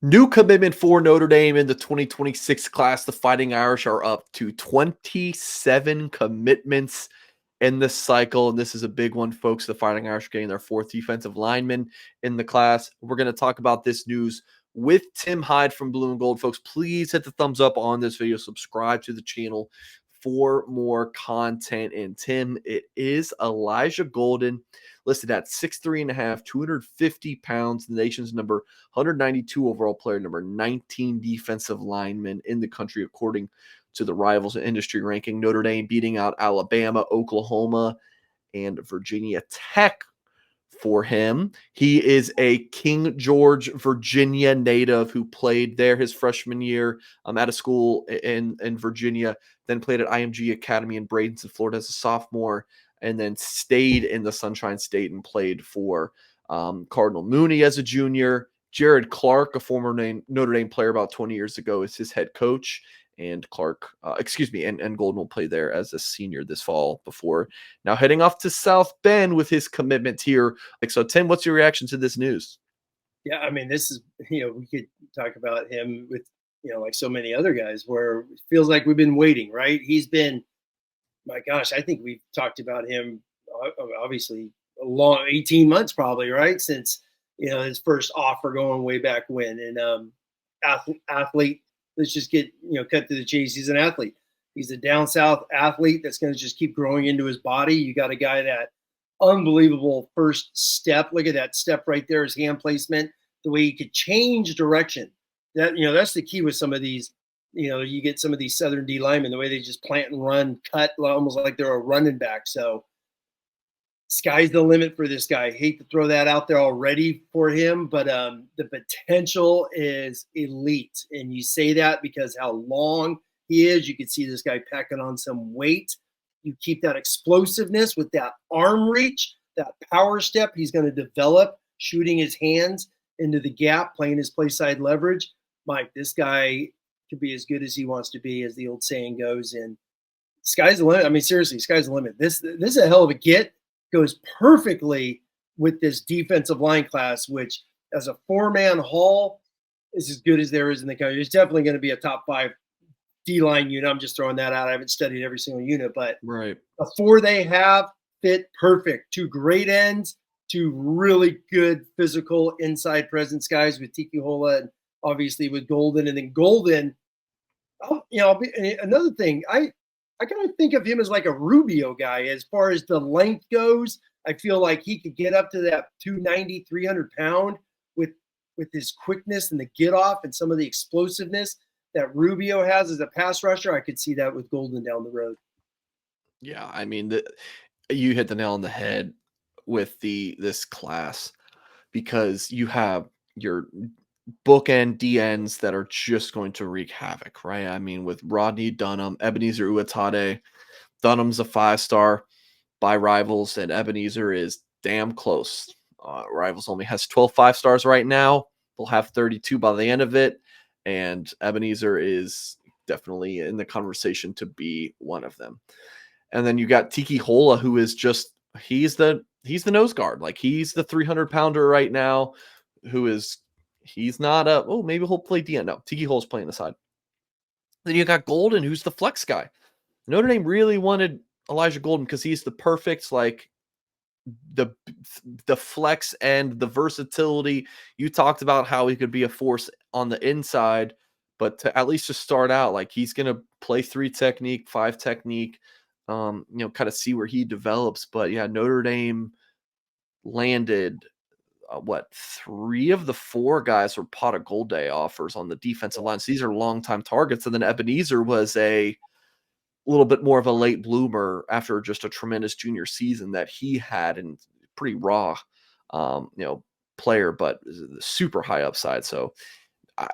New commitment for Notre Dame in the 2026 class. The Fighting Irish are up to 27 commitments in this cycle. And this is a big one, folks. The Fighting Irish getting their fourth defensive lineman in the class. We're going to talk about this news with Tim Hyde from Blue and Gold. Folks, please hit the thumbs up on this video. Subscribe to the channel for more content. And Tim, it is Elijah Golden, listed at 6'3.5", 250 pounds, the nation's number 192 overall player, number 19 defensive lineman in the country, according to the Rivals industry ranking. Notre Dame beating out Alabama, Oklahoma, and Virginia Tech for him. He is a King George, Virginia native who played there his freshman year at a school in Virginia, then played at IMG Academy in Bradenton, Florida as a sophomore, and then stayed in the Sunshine State and played for Cardinal Mooney as a junior. Jared Clark, a former Notre Dame player about 20 years ago, is his head coach. And Clark, and Golden will play there as a senior this fall before now heading off to South Bend with his commitment here. So, Tim, what's your reaction to this news? Yeah, I mean, this is, we could talk about him with, like so many other guys where it feels like we've been waiting, right? He's been, my gosh, I think we've talked about him obviously a long 18 months probably, right? Since, his first offer going way back when. And athlete, let's just get, cut to the chase. He's an athlete. He's a down south athlete that's going to just keep growing into his body. You got a guy that unbelievable first step. Look at that step right there, his hand placement, the way he could change direction. That's the key with some of these. You get some of these Southern D linemen, the way they just plant and run, cut almost like they're a running back. So sky's the limit for this guy. I hate to throw that out there already for him, but the potential is elite. And you say that because how long he is. You can see this guy packing on some weight. You keep that explosiveness with that arm reach, that power step he's going to develop, shooting his hands into the gap, playing his play side leverage. Mike, this guy could be as good as he wants to be, as the old saying goes. And sky's the limit. I mean, seriously, sky's the limit. This is a hell of a get. Goes perfectly with this defensive line class, which as a four-man haul is as good as there is in the country. It's definitely going to be a top 5 D-line unit. I'm just throwing that out. I haven't studied every single unit, but right. The 4 they have fit perfect. 2 great ends, 2 really good physical inside presence guys with Tiki Hola and obviously with Golden. And then Golden, another thing, I kind of think of him as like a Rubio guy as far as the length goes. I feel like he could get up to that 290, 300 pound with his quickness and the get off and some of the explosiveness that Rubio has as a pass rusher. I could see that with Golden down the road. Yeah, I mean, you hit the nail on the head with this class, because you have your bookend DNs that are just going to wreak havoc, right? I mean, with Rodney Dunham, Ebenezer Uatade. Dunham's a 5-star by Rivals, and Ebenezer is damn close. Rivals only has 12 5-stars right now. They'll have 32 by the end of it, and Ebenezer is definitely in the conversation to be one of them. And then you got Tiki Hola, who is just he's the nose guard. Like, he's the 300-pounder right now, he's not maybe he'll play DN. No, Tiki Hola's playing the side. Then you got Golden, who's the flex guy. Notre Dame really wanted Elijah Golden because he's the perfect, like, the flex and the versatility. You talked about how he could be a force on the inside, but to at least just start out, like, he's going to play 3 technique, 5 technique, kind of see where he develops. But yeah, Notre Dame landed 3 of the 4 guys were Pot of Gold Day offers on the defensive line. So these are longtime targets. And then Ebenezer was a little bit more of a late bloomer after just a tremendous junior season that he had, and pretty raw, player, but super high upside. So I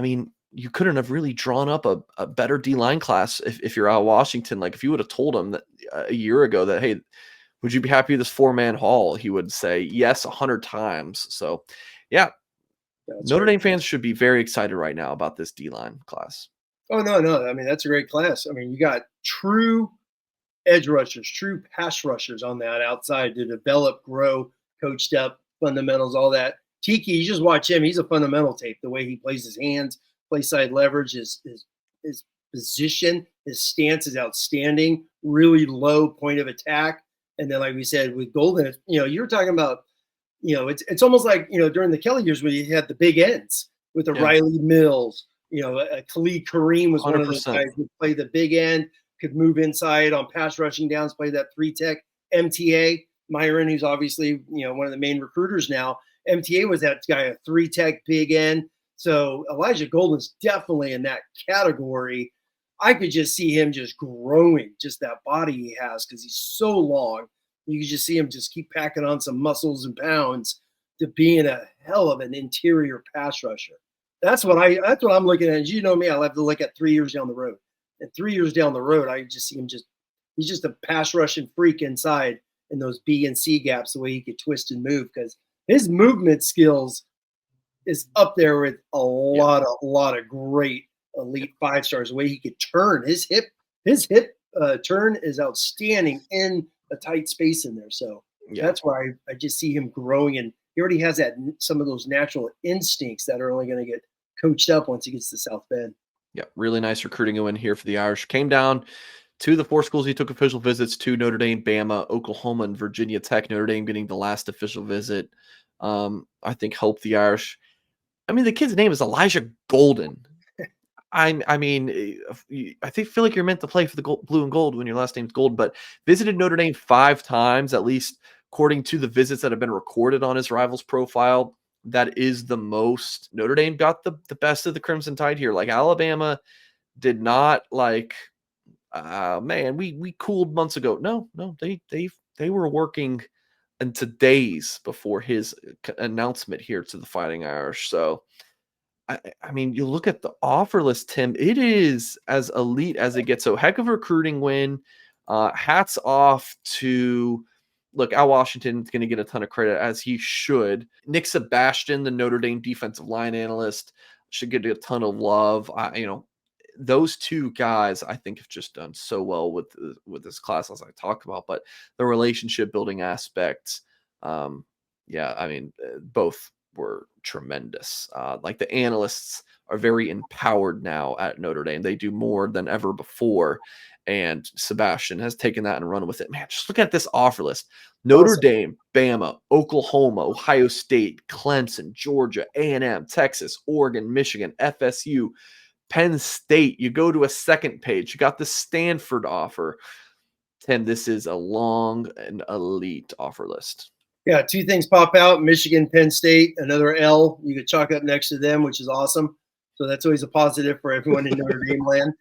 mean, you couldn't have really drawn up a better D-line class if you're out of Washington. Like, if you would have told him that a year ago that, hey, would you be happy with this 4-man haul? He would say yes 100 times. So, yeah, Notre Dame fans should be very excited right now about this D-line class. Oh, no. I mean, that's a great class. I mean, you got true edge rushers, true pass rushers on that outside to develop, grow, coached up, fundamentals, all that. Tiki, you just watch him. He's a fundamental tape. The way he plays his hands, play side leverage, his position, his stance is outstanding. Really low point of attack. And then, like we said, with Golden, you were talking about, it's almost like during the Kelly years when you had the big ends with the Yeah, Riley Mills. Khalid Kareem was one of those 100%. guys who played the big end, could move inside on pass rushing downs, play that three tech. MTA Myron, who's obviously one of the main recruiters now. MTA was that guy, a three tech big end. So Elijah Golden's definitely in that category. I could just see him just growing, just that body he has, because he's so long. You can just see him just keep packing on some muscles and pounds to being a hell of an interior pass rusher. That's what I'm looking at. As you know me, I love to look at 3 years down the road. And 3 years down the road, I just see him he's just a pass rushing freak inside in those B and C gaps, the way he could twist and move, because his movement skills is up there with a Yeah, lot of great elite 5 stars. The way he could turn his hip turn is outstanding in a tight space in there. So yeah. that's why I just see him growing, and he already has some of those natural instincts that are only going to get coached up once he gets to South Bend. Yeah, really nice recruiting win here for the Irish. Came down to the 4 schools he took official visits to: Notre Dame, Bama, Oklahoma, and Virginia Tech. Notre Dame getting the last official visit. I think helped the Irish. I mean, the kid's name is Elijah Golden. I feel like you're meant to play for the blue and gold when your last name's Gold. But visited Notre Dame 5 times, at least according to the visits that have been recorded on his Rivals profile. That is the most. Notre Dame got the best of the Crimson Tide here. Like, Alabama did not, like, man, we cooled months ago. No, they were working into days before his announcement here to the Fighting Irish. So I mean, you look at the offer list, Tim, it is as elite as it gets. So, heck of a recruiting win. Hats off to, look, Al Washington's going to get a ton of credit, as he should. Nick Sebastian, the Notre Dame defensive line analyst, should get a ton of love. Those two guys, I think, have just done so well with this class, as I talked about. But the relationship building aspects, yeah, I mean, both were tremendous. Like, the analysts are very empowered now at Notre Dame. They do more than ever before. And Sebastian has taken that and run with it. Man, just look at this offer list: Notre Awesome. Dame, Bama, Oklahoma, Ohio State, Clemson, Georgia, A&M, Texas, Oregon, Michigan, FSU, Penn State. You go to a second page, you got the Stanford offer. Tim, this is a long and elite offer list. Yeah, two things pop out: Michigan, Penn State, another L. You could chalk up next to them, which is awesome. So that's always a positive for everyone in Notre Dame land.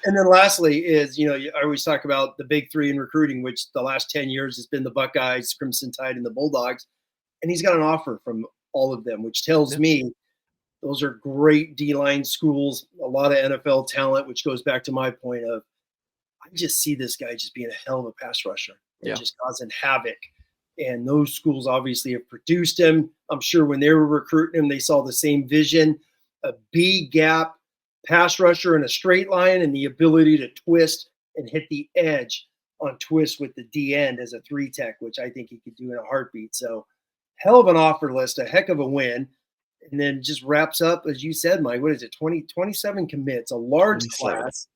And then lastly is, I always talk about the big three in recruiting, which the last 10 years has been the Buckeyes, Crimson Tide, and the Bulldogs. And he's got an offer from all of them, which tells Yeah, me those are great D-line schools, a lot of NFL talent, which goes back to my point of, I just see this guy just being a hell of a pass rusher and yeah, just causing havoc. And those schools obviously have produced him. I'm sure when they were recruiting him, they saw the same vision: a B gap pass rusher in a straight line, and the ability to twist and hit the edge on twist with the D end as a three tech, which I think he could do in a heartbeat. So, hell of an offer list, a heck of a win. And then just wraps up, as you said, Mike, what is it, 27 commits, a large 27. class.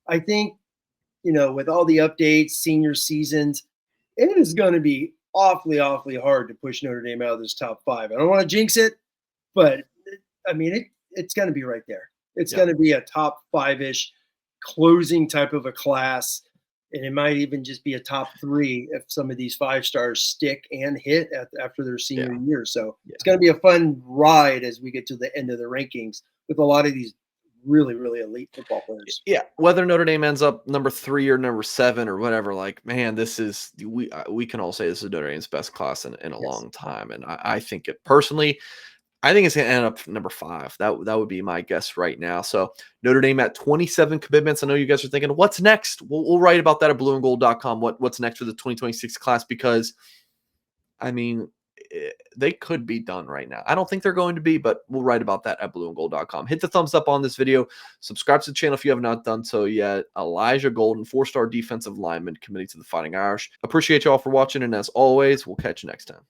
I think, with all the updates, senior seasons, it is going to be awfully, awfully hard to push Notre Dame out of this top 5. I don't want to jinx it, but I mean, it's going to be right there. It's Yeah. going to be a top 5-ish closing type of a class. And it might even just be a top 3 if some of these 5 stars stick and hit after their senior Yeah. year. So Yeah. it's going to be a fun ride as we get to the end of the rankings with a lot of these really, really elite football players. Yeah, whether Notre Dame ends up number 3 or number 7 or whatever, like, man, this is we can all say this is Notre Dame's best class in a Yes. long time, and I think it personally. I think it's going to end up number 5. That would be my guess right now. So, Notre Dame at 27 commitments. I know you guys are thinking, what's next? We'll write about that at blueandgold.com. What's next for the 2026 class? Because, I mean, they could be done right now. I don't think they're going to be, but we'll write about that at blueandgold.com. Hit the thumbs up on this video. Subscribe to the channel if you have not done so yet. Elijah Golden, 4-star defensive lineman committed to the Fighting Irish. Appreciate you all for watching, and as always, we'll catch you next time.